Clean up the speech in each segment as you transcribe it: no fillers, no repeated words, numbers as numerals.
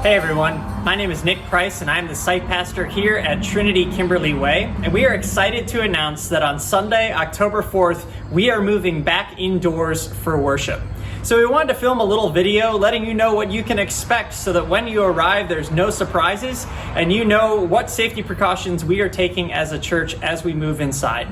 Hey everyone, my name is Nick Price and I'm the site pastor here at Trinity Kimberly Way, and we are excited to announce that on Sunday, October 4th, we are moving back indoors for worship. So we wanted to film a little video letting you know what you can expect so that when you arrive there's no surprises and you know what safety precautions we are taking as a church as we move inside.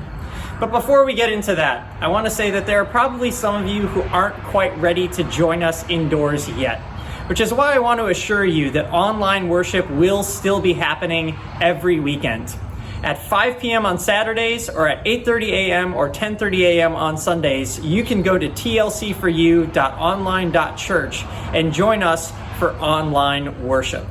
But before we get into that, I want to say that there are probably some of you who aren't quite ready to join us indoors yet, which is why I want to assure you that online worship will still be happening every weekend. At 5 p.m. on Saturdays or at 8:30 a.m. or 10:30 a.m. on Sundays, you can go to tlcforyou.online.church and join us for online worship.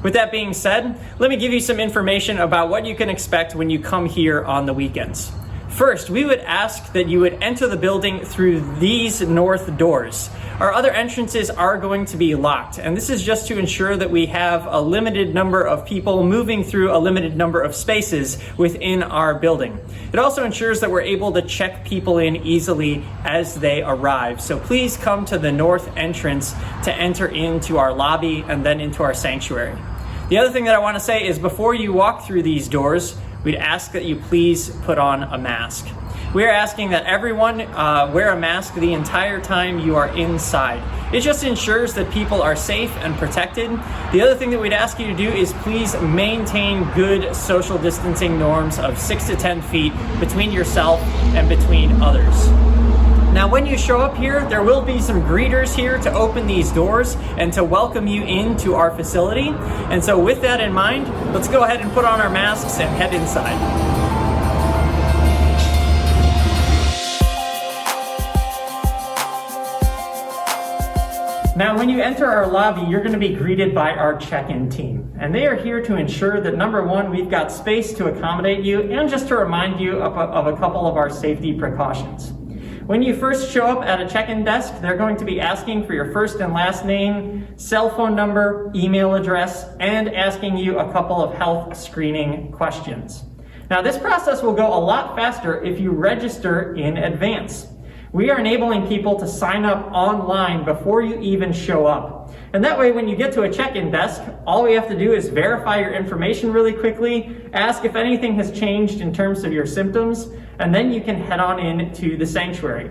With that being said, let me give you some information about what you can expect when you come here on the weekends. First, we would ask that you would enter the building through these north doors. Our other entrances are going to be locked, and this is just to ensure that we have a limited number of people moving through a limited number of spaces within our building. It also ensures that we're able to check people in easily as they arrive. So please come to the north entrance to enter into our lobby and then into our sanctuary. The other thing that I want to say is before you walk through these doors, we'd ask that you please put on a mask. We're asking that everyone wear a mask the entire time you are inside. It just ensures that people are safe and protected. The other thing that we'd ask you to do is please maintain good social distancing norms of 6 to 10 feet between yourself and between others. Now, when you show up here, there will be some greeters here to open these doors and to welcome you into our facility. And so with that in mind, let's go ahead and put on our masks and head inside. Now, when you enter our lobby, you're going to be greeted by our check-in team. And they are here to ensure that, number one, we've got space to accommodate you and just to remind you of a couple of our safety precautions. When you first show up at a check-in desk, they're going to be asking for your first and last name, cell phone number, email address, and asking you a couple of health screening questions. Now, this process will go a lot faster if you register in advance. We are enabling people to sign up online before you even show up. And that way, when you get to a check-in desk, all we have to do is verify your information really quickly, ask if anything has changed in terms of your symptoms, and then you can head on in to the sanctuary.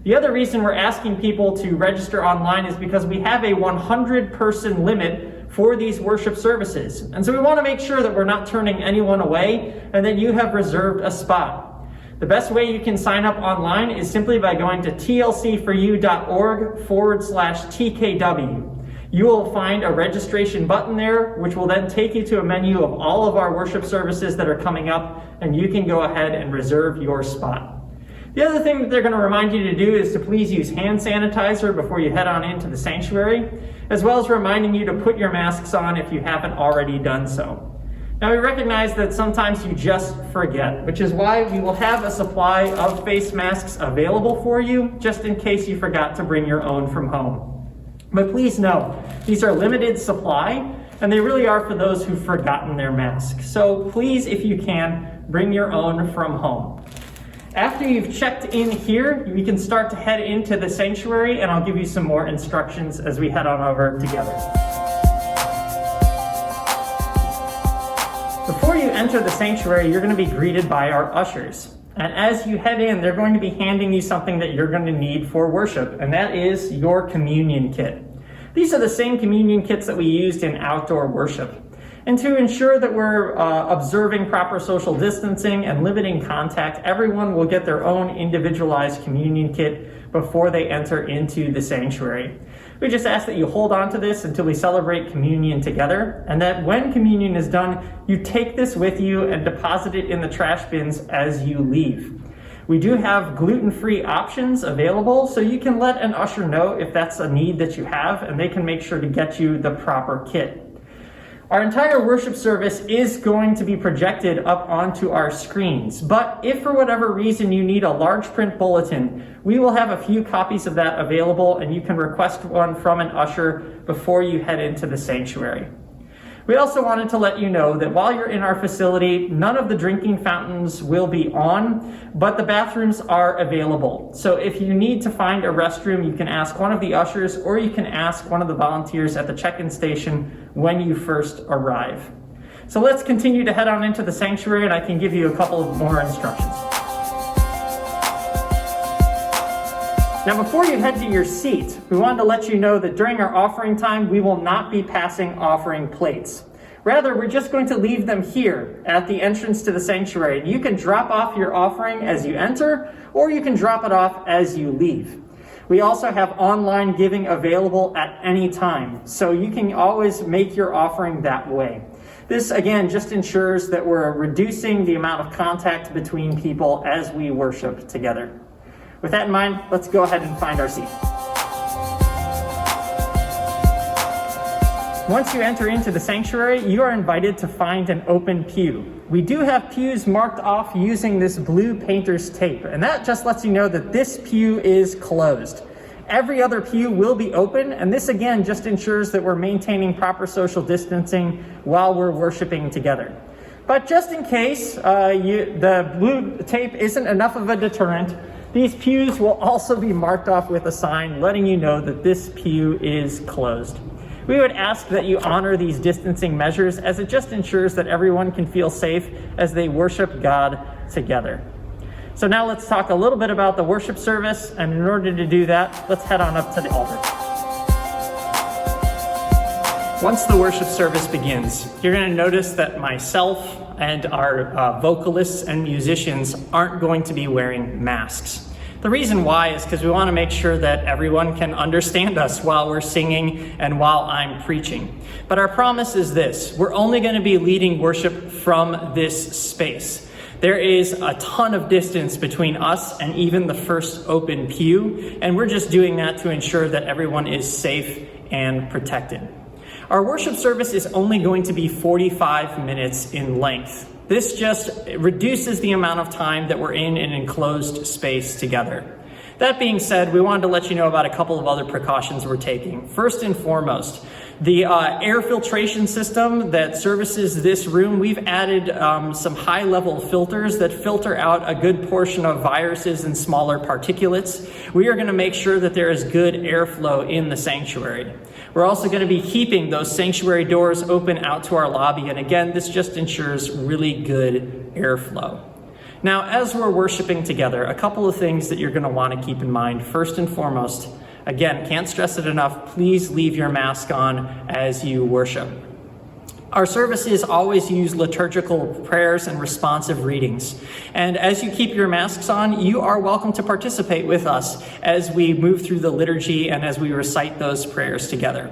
The other reason we're asking people to register online is because we have a 100-person limit for these worship services. And so we want to make sure that we're not turning anyone away and that you have reserved a spot. The best way you can sign up online is simply by going to tlcforyou.org/TKW. You will find a registration button there, which will then take you to a menu of all of our worship services that are coming up, and you can go ahead and reserve your spot. The other thing that they're going to remind you to do is to please use hand sanitizer before you head on into the sanctuary, as well as reminding you to put your masks on if you haven't already done so. Now, we recognize that sometimes you just forget, which is why we will have a supply of face masks available for you, just in case you forgot to bring your own from home. But please know, these are limited supply, and they really are for those who've forgotten their mask. So please, if you can, bring your own from home. After you've checked in here, we can start to head into the sanctuary, and I'll give you some more instructions as we head on over together. Before you enter the sanctuary, you're going to be greeted by our ushers. And as you head in, they're going to be handing you something that you're going to need for worship, and that is your communion kit. These are the same communion kits that we used in outdoor worship. And to ensure that we're observing proper social distancing and limiting contact, everyone will get their own individualized communion kit before they enter into the sanctuary. We just ask that you hold on to this until we celebrate communion together, and that when communion is done, you take this with you and deposit it in the trash bins as you leave. We do have gluten-free options available, so you can let an usher know if that's a need that you have, and they can make sure to get you the proper kit. Our entire worship service is going to be projected up onto our screens, but if for whatever reason you need a large print bulletin, we will have a few copies of that available, and you can request one from an usher before you head into the sanctuary. We also wanted to let you know that while you're in our facility, none of the drinking fountains will be on, but the bathrooms are available. So if you need to find a restroom, you can ask one of the ushers or you can ask one of the volunteers at the check-in station when you first arrive. So let's continue to head on into the sanctuary and I can give you a couple of more instructions. Now, before you head to your seat, we wanted to let you know that during our offering time, we will not be passing offering plates. Rather, we're just going to leave them here at the entrance to the sanctuary. You can drop off your offering as you enter, or you can drop it off as you leave. We also have online giving available at any time, so you can always make your offering that way. This, again, just ensures that we're reducing the amount of contact between people as we worship together. With that in mind, let's go ahead and find our seat. Once you enter into the sanctuary, you are invited to find an open pew. We do have pews marked off using this blue painter's tape, and that just lets you know that this pew is closed. Every other pew will be open, and this again just ensures that we're maintaining proper social distancing while we're worshiping together. But just in case the blue tape isn't enough of a deterrent, these pews will also be marked off with a sign letting you know that this pew is closed. We would ask that you honor these distancing measures as it just ensures that everyone can feel safe as they worship God together. So now let's talk a little bit about the worship service, and in order to do that, let's head on up to the altar. Once the worship service begins, you're going to notice that myself and our vocalists and musicians aren't going to be wearing masks. The reason why is because we want to make sure that everyone can understand us while we're singing and while I'm preaching. But our promise is this: we're only going to be leading worship from this space. There is a ton of distance between us and even the first open pew, and we're just doing that to ensure that everyone is safe and protected. Our worship service is only going to be 45 minutes in length. This just reduces the amount of time that we're in an enclosed space together. That being said, we wanted to let you know about a couple of other precautions we're taking. First and foremost, the air filtration system that services this room, we've added some high-level filters that filter out a good portion of viruses and smaller particulates. We are going to make sure that there is good airflow in the sanctuary. We're also going to be keeping those sanctuary doors open out to our lobby, and again, this just ensures really good airflow. Now, as we're worshiping together, a couple of things that you're going to want to keep in mind. First and foremost, again, can't stress it enough, please leave your mask on as you worship. Our services always use liturgical prayers and responsive readings. And as you keep your masks on, you are welcome to participate with us as we move through the liturgy and as we recite those prayers together.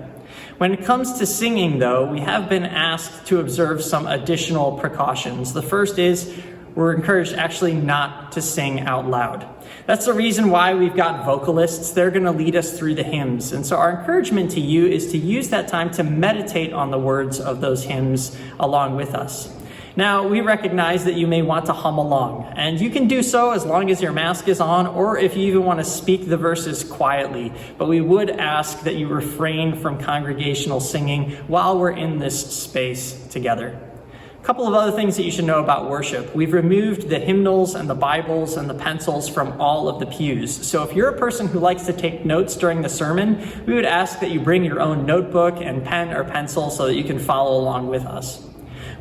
When it comes to singing, though, we have been asked to observe some additional precautions. The first is we're encouraged actually not to sing out loud. That's the reason why we've got vocalists. They're going to lead us through the hymns. And so our encouragement to you is to use that time to meditate on the words of those hymns along with us. Now, we recognize that you may want to hum along, and you can do so as long as your mask is on, or if you even want to speak the verses quietly. But we would ask that you refrain from congregational singing while we're in this space together. A couple of other things that you should know about worship. We've removed the hymnals and the Bibles and the pencils from all of the pews. So if you're a person who likes to take notes during the sermon, we would ask that you bring your own notebook and pen or pencil so that you can follow along with us.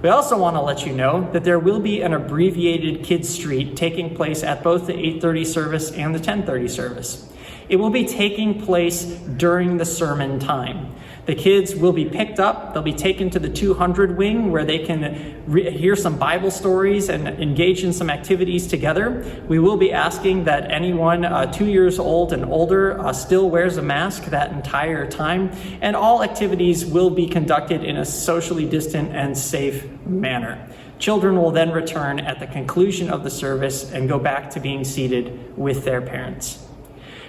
We also want to let you know that there will be an abbreviated KIDSTREET taking place at both the 8:30 service and the 10:30 service. It will be taking place during the sermon time. The kids will be picked up, they'll be taken to the 200 wing where they can hear some Bible stories and engage in some activities together. We will be asking that anyone 2 years old and older still wears a mask that entire time, and all activities will be conducted in a socially distant and safe manner. Children will then return at the conclusion of the service and go back to being seated with their parents.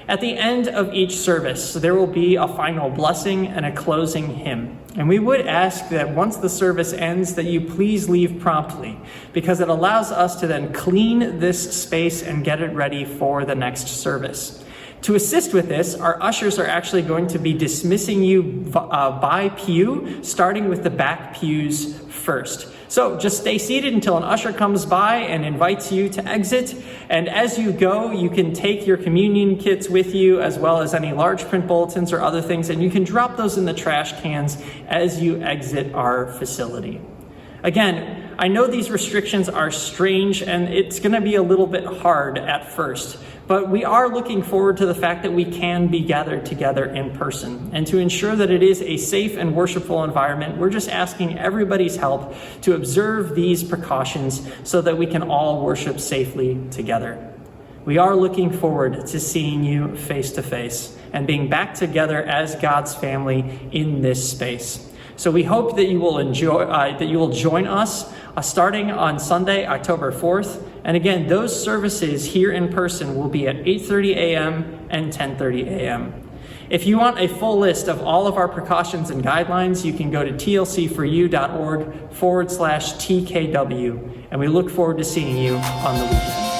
At the end of each service, there will be a final blessing and a closing hymn. And we would ask that once the service ends, that you please leave promptly, because it allows us to then clean this space and get it ready for the next service. To assist with this, our ushers are actually going to be dismissing you by pew, starting with the back pews first. So just stay seated until an usher comes by and invites you to exit. And as you go, you can take your communion kits with you, as well as any large print bulletins or other things, and you can drop those in the trash cans as you exit our facility. Again, I know these restrictions are strange and it's going to be a little bit hard at first, but we are looking forward to the fact that we can be gathered together in person. And to ensure that it is a safe and worshipful environment, we're just asking everybody's help to observe these precautions so that we can all worship safely together. We are looking forward to seeing you face to face and being back together as God's family in this space. So we hope that you will join us starting on Sunday, October 4th. And again, those services here in person will be at 8:30 a.m. and 10:30 a.m. If you want a full list of all of our precautions and guidelines, you can go to tlc4u.org/TKW. And we look forward to seeing you on the weekend.